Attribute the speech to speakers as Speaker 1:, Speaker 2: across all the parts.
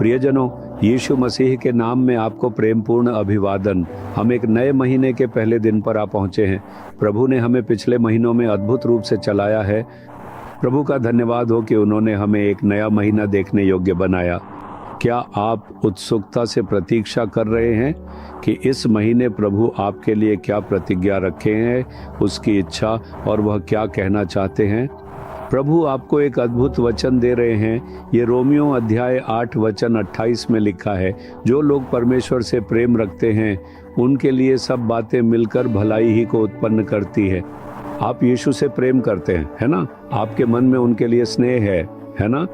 Speaker 1: प्रियजनों, यीशु मसीह के नाम में आपको प्रेमपूर्ण अभिवादन। हम एक नए महीने के पहले दिन पर आ पहुंचे हैं। प्रभु ने हमें पिछले महीनों में अद्भुत रूप से चलाया है। प्रभु का धन्यवाद हो कि उन्होंने हमें एक नया महीना देखने योग्य बनाया। क्या आप उत्सुकता से प्रतीक्षा कर रहे हैं कि इस महीने प्रभु आपके लिए क्या प्रतिज्ञा रखे हैं, उसकी इच्छा और वह क्या कहना चाहते हैं? प्रभु आपको एक अद्भुत वचन दे रहे हैं। ये रोमियो अध्याय 8 वचन 28 में लिखा है, जो लोग परमेश्वर से प्रेम रखते हैं उनके लिए सब बातें मिलकर भलाई ही को उत्पन्न करती है। आप यीशु से प्रेम करते हैं, है ना? आपके मन में उनके लिए स्नेह है ना?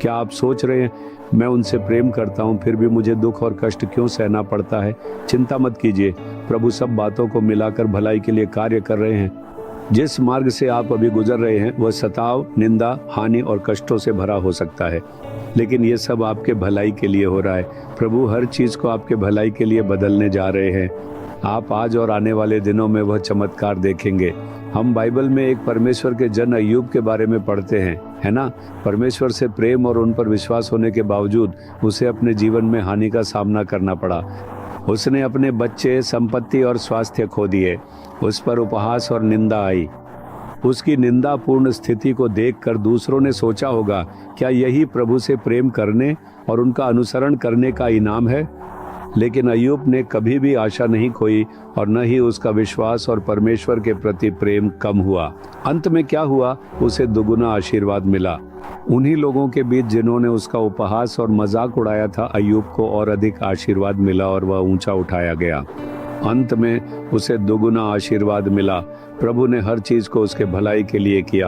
Speaker 1: क्या आप सोच रहे हैं, मैं उनसे प्रेम करता हूं फिर भी मुझे दुख और कष्ट क्यों सहना पड़ता है? चिंता मत कीजिए, प्रभु सब बातों को मिलाकर भलाई के लिए कार्य कर रहे हैं। जिस मार्ग से आप अभी गुजर रहे हैं वह सताव, निंदा, हानि और कष्टों से भरा हो सकता है, लेकिन ये सब आपके भलाई के लिए हो रहा है। प्रभु हर चीज को आपके भलाई के लिए बदलने जा रहे हैं। आप आज और आने वाले दिनों में वह चमत्कार देखेंगे। हम बाइबल में एक परमेश्वर के जन अय्यूब के बारे में पढ़ते हैं, है ना? परमेश्वर से प्रेम और उन पर विश्वास होने के बावजूद उसे अपने जीवन में हानि का सामना करना पड़ा। उसने अपने बच्चे, संपत्ति और स्वास्थ्य खो दिए। उस पर उपहास और निंदा आई। उसकी निंदापूर्ण स्थिति को देखकर दूसरों ने सोचा होगा, क्या यही प्रभु से प्रेम करने और उनका अनुसरण करने का इनाम है? लेकिन अय्यूब ने कभी भी आशा नहीं खोई और न ही उसका विश्वास और परमेश्वर के प्रति प्रेम कम हुआ। अंत में क्या हुआ? उसे दुगुना आशीर्वाद मिला। उन्हीं लोगों के बीच जिन्होंने उसका उपहास और मजाक उड़ाया था, अय्यूब को और अधिक आशीर्वाद मिला और वह ऊंचा उठाया गया। अंत में उसे दुगुना आशीर्वाद मिला। प्रभु ने हर चीज को उसके भलाई के लिए किया।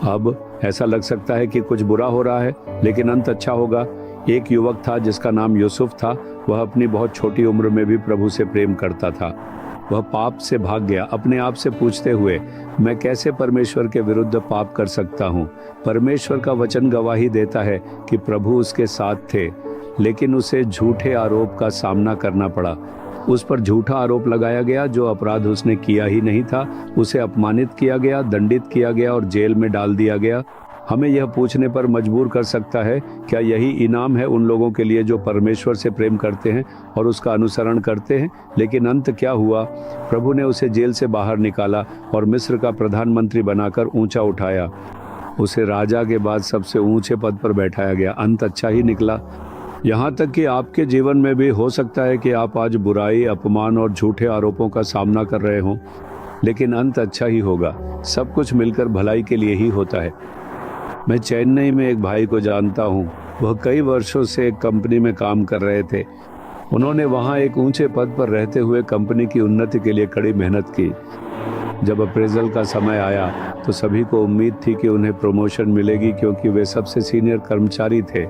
Speaker 1: अब ऐसा लग सकता है कि कुछ बुरा हो रहा है, लेकिन अंत अच्छा होगा। एक युवक था जिसका नाम यूसुफ था। वह अपनी बहुत छोटी उम्र में भी प्रभु से प्रेम करता था। वह पाप से भाग गया, अपने आप से पूछते हुए, मैं कैसे परमेश्वर के विरुद्ध पाप कर सकता हूँ? परमेश्वर का वचन गवाही देता है कि प्रभु उसके साथ थे, लेकिन उसे झूठे आरोप का सामना करना पड़ा। उस पर झूठा आरोप लगाया गया जो अपराध उसने किया ही नहीं था। उसे अपमानित किया गया, दंडित किया गया और जेल में डाल दिया गया। हमें यह पूछने पर मजबूर कर सकता है, क्या यही इनाम है उन लोगों के लिए जो परमेश्वर से प्रेम करते हैं और उसका अनुसरण करते हैं? लेकिन अंत क्या हुआ? प्रभु ने उसे जेल से बाहर निकाला और मिस्र का प्रधानमंत्री बनाकर ऊंचा उठाया। उसे राजा के बाद सबसे ऊंचे पद पर बैठाया गया। अंत अच्छा ही निकला। यहाँ तक कि आपके जीवन में भी हो सकता है कि आप आज बुराई, अपमान और झूठे आरोपों का सामना कर रहे हों, लेकिन अंत अच्छा ही होगा। सब कुछ मिलकर भलाई के लिए ही होता है। मैं चेन्नई में एक भाई को जानता हूँ। वह कई वर्षों से एक कंपनी में काम कर रहे थे। उन्होंने वहाँ एक ऊंचे पद पर रहते हुए कंपनी की उन्नति के लिए कड़ी मेहनत की। जब अप्रेजल का समय आया तो सभी को उम्मीद थी कि उन्हें प्रमोशन मिलेगी, क्योंकि वे सबसे सीनियर कर्मचारी थे।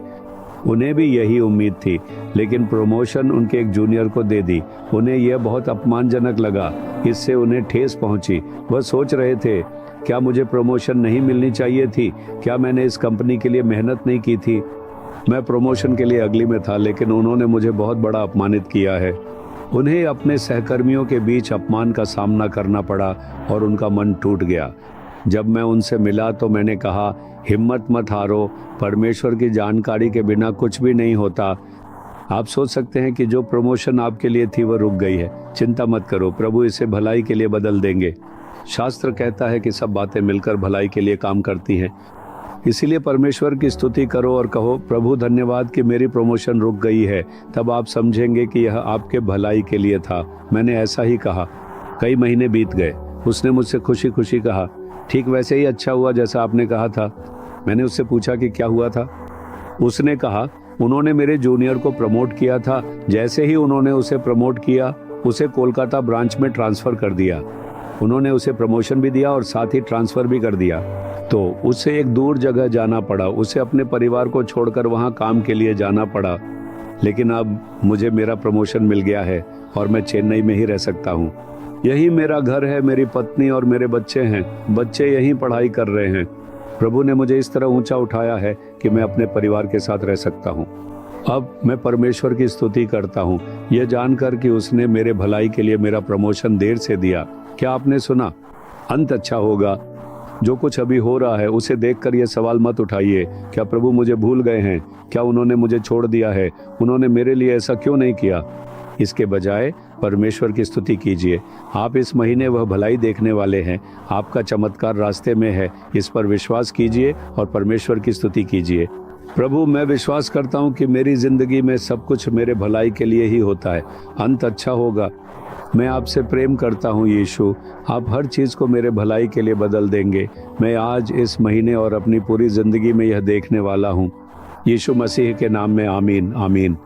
Speaker 1: उन्हें भी यही उम्मीद थी, लेकिन प्रमोशन उनके एक जूनियर को दे दी। उन्हें यह बहुत अपमानजनक लगा। इससे उन्हें ठेस पहुंची। वह सोच रहे थे, क्या मुझे प्रमोशन नहीं मिलनी चाहिए थी? क्या मैंने इस कंपनी के लिए मेहनत नहीं की थी? मैं प्रमोशन के लिए अगली में था, लेकिन उन्होंने मुझे बहुत बड़ा अपमानित किया है। उन्हें अपने सहकर्मियों के बीच अपमान का सामना करना पड़ा और उनका मन टूट गया। जब मैं उनसे मिला तो मैंने कहा, हिम्मत मत हारो, परमेश्वर की जानकारी के बिना कुछ भी नहीं होता। आप सोच सकते हैं कि जो प्रमोशन आपके लिए थी वह रुक गई है। चिंता मत करो, प्रभु इसे भलाई के लिए बदल देंगे। शास्त्र कहता है कि सब बातें मिलकर भलाई के लिए काम करती हैं। इसीलिए परमेश्वर की स्तुति करो और कहो, प्रभु धन्यवाद कि मेरी प्रमोशन रुक गई है। तब आप समझेंगे कि यह आपके भलाई के लिए था। मैंने ऐसा ही कहा। कई महीने बीत गए। उसने मुझसे खुशी खुशी कहा, ठीक वैसे ही अच्छा हुआ जैसा आपने कहा था। मैंने उससे पूछा कि क्या हुआ था? उसने कहा, उन्होंने मेरे जूनियर को प्रमोट किया था। जैसे ही उन्होंने उसे प्रमोट किया, उसे कोलकाता ब्रांच में ट्रांसफर कर दिया। उन्होंने उसे प्रमोशन भी दिया और साथ ही ट्रांसफर भी कर दिया। तो उसे एक दूर जगह जाना पड़ा। उसे अपने परिवार को छोड़कर वहां काम के लिए जाना पड़ा। लेकिन अब मुझे मेरा प्रमोशन मिल गया है और मैं चेन्नई में ही रह सकता हूँ। यही मेरा घर है, मेरी पत्नी और मेरे बच्चे हैं। बच्चे यहीं पढ़ाई कर रहे हैं। प्रभु ने मुझे इस तरह ऊंचा उठाया है कि मैं अपने परिवार के साथ रह सकता हूँ। अब मैं परमेश्वर की स्तुति करता हूँ, यह जानकर कि उसने मेरे भलाई के लिए मेरा प्रमोशन देर से दिया। क्या आपने सुना? अंत अच्छा होगा। जो कुछ अभी हो रहा है उसे देखकर ये सवाल मत उठाइए, क्या प्रभु मुझे भूल गए हैं? क्या उन्होंने मुझे छोड़ दिया है? उन्होंने मेरे लिए ऐसा क्यों नहीं किया? इसके बजाय परमेश्वर की स्तुति कीजिए। आप इस महीने वह भलाई देखने वाले हैं। आपका चमत्कार रास्ते में है। इस पर विश्वास कीजिए और परमेश्वर की स्तुति कीजिए। प्रभु, मैं विश्वास करता हूँ कि मेरी जिंदगी में सब कुछ मेरे भलाई के लिए ही होता है। अंत अच्छा होगा। मैं आपसे प्रेम करता हूँ यीशु। आप हर चीज़ को मेरे भलाई के लिए बदल देंगे। मैं आज, इस महीने और अपनी पूरी जिंदगी में यह देखने वाला हूँ। यीशु मसीह के नाम में आमीन, आमीन।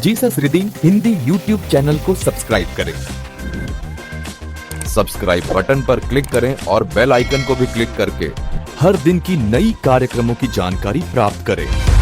Speaker 2: Jesus redeem Hindi YouTube channel को सब्सक्राइब करें। सब्सक्राइब बटन पर क्लिक करें और बेल आइकन को भी क्लिक करके हर दिन की नई कार्यक्रमों की जानकारी प्राप्त करें।